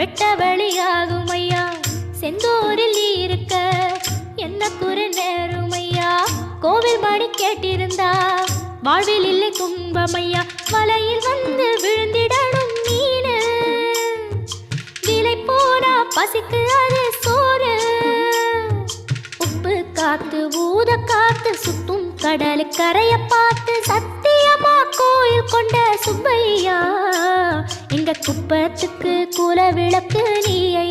வெட்ட வழியாகும் ஐயா. செந்தூரில் நீ இருக்க என்ன குறை நேரும் ஐயா. கோவில் மணி கேட்டிருந்தா வாழ்வில் இல்லை துன்பமையா. வலையில் வந்து விழுந்திடணும் மீனு, விலை போனா பசிக்கு அது சோறு. உப்பு காத்து ஊத காத்து சுத்தும் கடலு கரைய பார்த்து சத்தியமா கோயில் கொண்ட சுப்பையா. எங்க குப்பத்துக்கு குல விளக்கு நீ ஐயா.